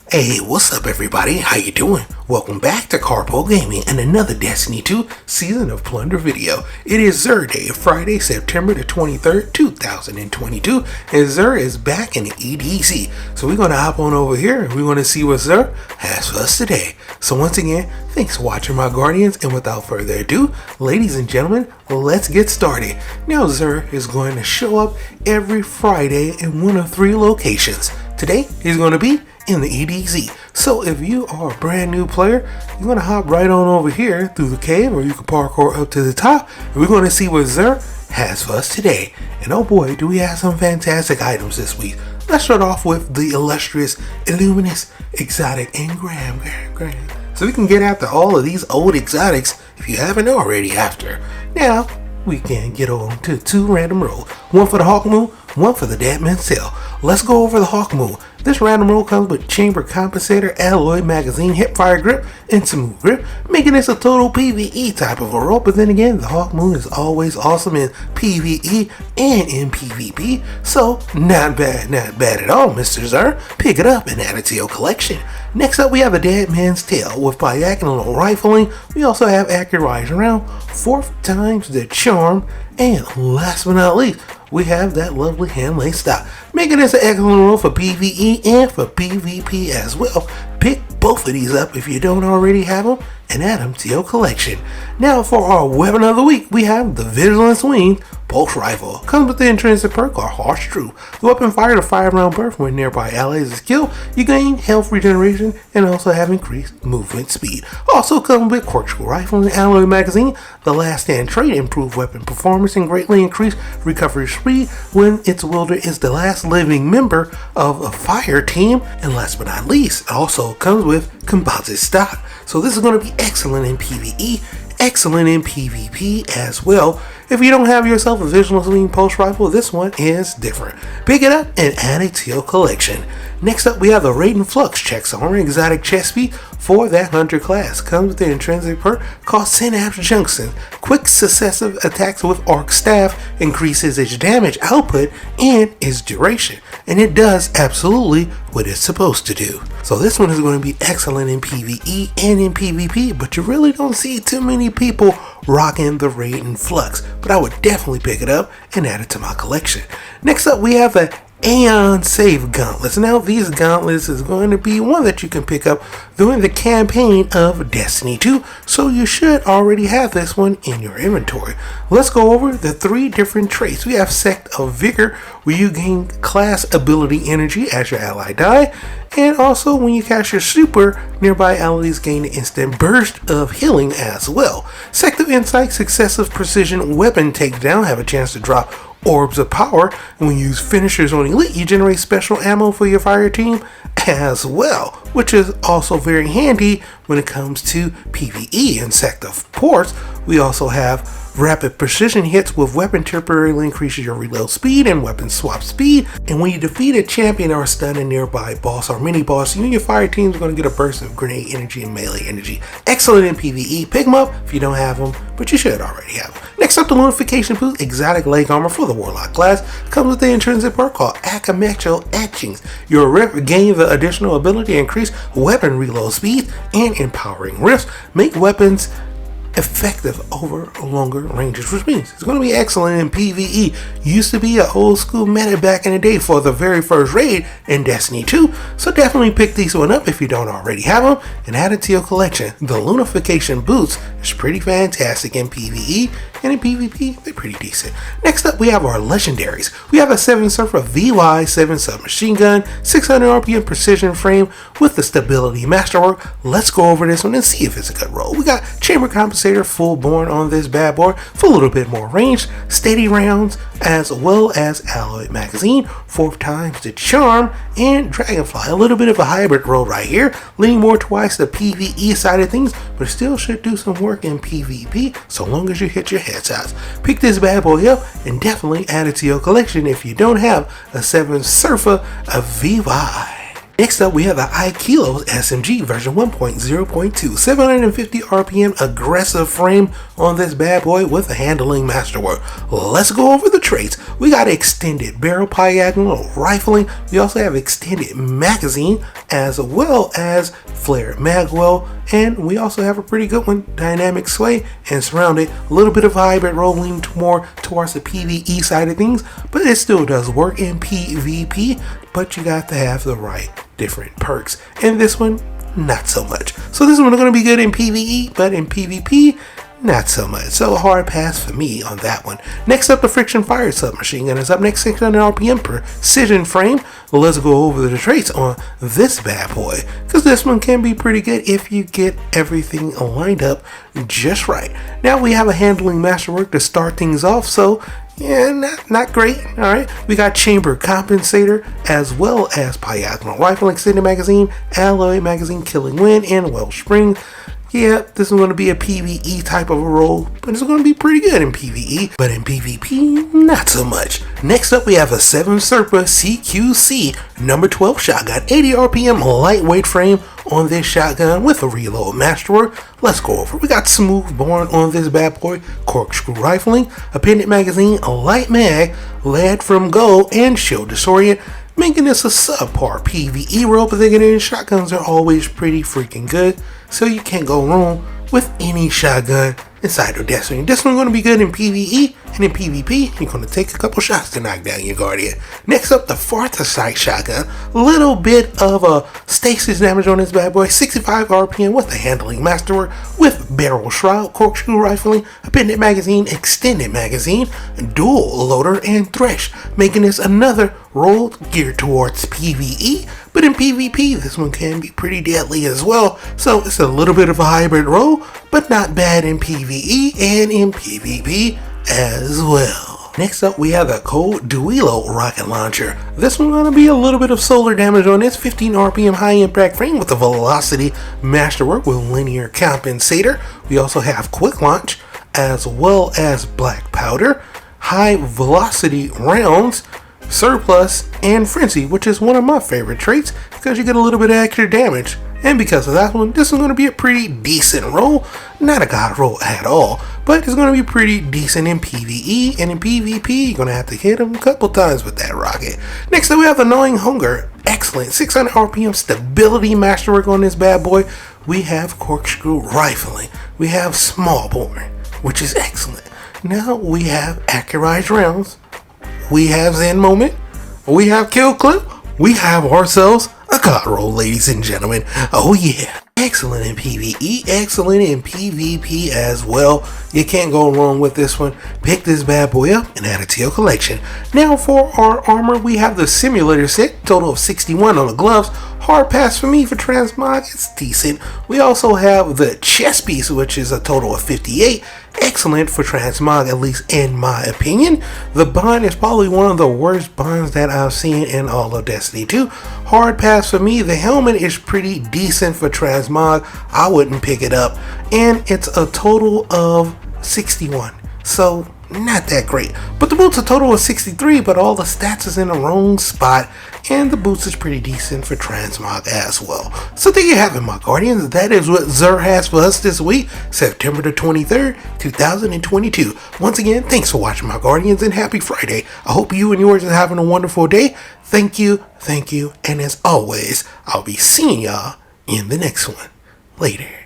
Hey, what's up everybody? How you doing? Welcome back to Karpo Gaming and another Destiny 2 Season of Plunder video. It is Xur Day, Friday, September the 23rd, 2022, and Xur is back in the EDC. So we're going to hop on over here and we're going to see what Xur has for us today. So once again, thanks for watching my Guardians, and without further ado, ladies and gentlemen, let's get started. Now Xur is going to show up every Friday in one of three locations. Today, he's going to be in the EDZ. So if you are a brand new player, you're going to hop right on over here through the cave, or you can parkour up to the top, and we're going to see what Xur has for us today. And oh boy, do we have some fantastic items this week. Let's start off with the illustrious, illuminous, exotic, and gram. So we can get after all of these old exotics if you haven't already after. Now, we can get on to two random rolls. One for the Hawk Moon, one for the Dead Man's Cell. Let's go over the Hawk Moon. This random roll comes with Chamber Compensator, Alloy Magazine, Hipfire Grip, and Smooth Grip, making this a total PvE type of a roll. But then again, the Hawk Moon is always awesome in PvE and in PvP. So, not bad at all, Mr. Xur. Pick it up and add it to your collection. Next up, we have a Dead Man's Tail with diagonal rifling. We also have accurate rise around, 4 times the charm, and last but not least, we have that lovely hand-laid stock, making this an excellent roll for PvE and for PvP as well. Pick both of these up if you don't already have them and add them to your collection. Now for our weapon of the week, we have the Vigilance Wing Pulse Rifle. Comes with the intrinsic perk called Harsh Truth. The weapon fires a 5-round burst when nearby allies is killed. You gain health regeneration and also have increased movement speed. Also comes with Corkscrew Rifle and Alloy Magazine. The last stand trait improved weapon performance and greatly increased recovery speed when its wielder is the last living member of a fire team. And last but not least, it also comes with composite stock. So this is going to be excellent in PvE, excellent in PvP as well. If you don't have yourself a Vigilance Wing Pulse Rifle, this one is different. Pick it up and add it to your collection. Next up, we have the Radiant Flux Checks Armor Exotic Chest Speed for that Hunter class. Comes with the intrinsic perk called Synapse Junction. Quick successive attacks with Arc Staff increases its damage output and its duration. And it does absolutely what it's supposed to do. So this one is going to be excellent in PvE and in PvP, but you really don't see too many people rocking the Radiant Flux. But I would definitely pick it up and add it to my collection. Next up, we have the Aeon Save Gauntlets. Now these gauntlets is going to be one that you can pick up during the campaign of Destiny 2, so you should already have this one in your inventory. Let's go over the 3 different traits. We have Sect of Vigor, where you gain class ability energy as your ally die, and also when you cast your super, nearby allies gain an instant burst of healing as well. Sect of Insight, successive precision weapon takedown, have a chance to drop Orbs of Power, and when you use finishers on Elite, you generate special ammo for your fire team as well, which is also very handy when it comes to PvE. In Sect of Force, we also have rapid precision hits with weapon temporarily increases your reload speed and weapon swap speed. And when you defeat a champion or stun a nearby boss or mini boss, you and your fire team are going to get a burst of grenade energy and melee energy. Excellent in PvE. Pick them up if you don't have them, but you should already have them. Next up, the Lumification Boost Exotic Leg Armor for the Warlock class. Comes with the intrinsic perk called a.k.a. Etchings. Your rip gains the additional ability to increase weapon reload speed and empowering rifts. Make weapons effective over longer ranges, which means it's going to be excellent in PvE. Used to be an old school meta back in the day for the very first raid in Destiny 2, so definitely pick these one up if you don't already have them and add it to your collection. The Lumification Boots is pretty fantastic in PvE, and in PvP they're pretty decent. Next up, we have our legendaries. We have a 7 Surfer VY 7 submachine gun, 600 RPM precision frame with the stability masterwork. Let's go over this one and see if it's a good roll. We got Chamber Compensator full born on this bad boy for a little bit more range, steady rounds, as well as Alloy Magazine, 4 times the charm, and Dragonfly. A little bit of a hybrid roll right here, leaning more towards the PvE side of things, but still should do some work in PvP so long as you hit your headshots. Pick this bad boy up and definitely add it to your collection if you don't have a 7 Surfer of VY. Next up, we have the a.k.a. SMG version 1.0.2, 750 RPM aggressive frame on this bad boy with a handling masterwork. Let's go over the traits. We got extended barrel diagonal rifling. We also have extended magazine as well as flare magwell, and we also have a pretty good one, dynamic sway and surrounded. A little bit of hybrid rolling more towards the PvE side of things, but it still does work in PvP, but you got to have the right different perks. And this one, not so much. So this one is going to be good in PvE, but in PvP, not so much. So a hard pass for me on that one. Next up, the friction fire submachine gun is up next, 600 RPM precision frame. Let's go over the traits on this bad boy, because this one can be pretty good if you get everything lined up just right. Now we have a handling masterwork to start things off, so yeah, not great. All right, we got chamber compensator as well as diagonal rifle, extended magazine, alloy magazine, killing wind, and wellspring. Yeah, this is going to be a PvE type of a role, but it's going to be pretty good in PvE, but in PvP, not so much. Next up, we have a 7 Serpa CQC number 12 shotgun, 80 RPM lightweight frame on this shotgun with a reload masterwork. Let's go over. We got smooth bore on this bad boy, corkscrew rifling, appended magazine, a light mag, lead from gold, and shield disorient, making this a subpar PvE role, but again, shotguns are always pretty freaking good, so you can't go wrong with any shotgun inside of Destiny. This one's going to be good in PvE, and in PvP, you're going to take a couple shots to knock down your Guardian. Next up, the Farthasight shotgun. A little bit of a stasis damage on this bad boy, 65 RPM with a handling masterwork, with barrel shroud, corkscrew rifling, appended magazine, extended magazine, dual loader, and thresh, making this another role geared towards PvE. But in PvP, this one can be pretty deadly as well, so it's a little bit of a hybrid role, but not bad in PvE and in PvP as well. Next up, we have the Cove Duilo rocket launcher. This one's gonna be a little bit of solar damage on this, 15 RPM high impact frame with a velocity masterwork with linear compensator. We also have quick launch as well as black powder, high velocity rounds, surplus, and frenzy, which is one of my favorite traits because you get a little bit of extra damage. And because of that one, this is going to be a pretty decent roll. Not a god roll at all, but it's going to be pretty decent in PvE, and in PvP, you're going to have to hit him a couple times with that rocket. Next up, we have Annoying Hunger. Excellent 600 RPM stability masterwork on this bad boy. We have corkscrew rifling. We have small bore, which is excellent. Now we have accurized rounds. We have Zen moment. We have kill clip. We have ourselves a god roll, ladies and gentlemen. Oh yeah. Excellent in PvE, excellent in PvP as well. You can't go wrong with this one. Pick this bad boy up and add it to your collection. Now for our armor, we have the simulator set, total of 61 on the gloves. Hard pass for me for transmog, it's decent. We also have the chest piece, which is a total of 58. Excellent for transmog, at least in my opinion. The bond is probably one of the worst bonds that I've seen in all of Destiny 2. Hard pass for me. The helmet is pretty decent for transmog. I wouldn't pick it up. And it's a total of 61. So not that great. But the boots a total of 63, but all the stats is in the wrong spot. And the boots is pretty decent for transmog as well. So there you have it, my Guardians. That is what Xur has for us this week, September the 23rd, 2022. Once again, thanks for watching, my Guardians, and happy Friday. I hope you and yours are having a wonderful day. Thank you, and as always, I'll be seeing y'all in the next one. Later.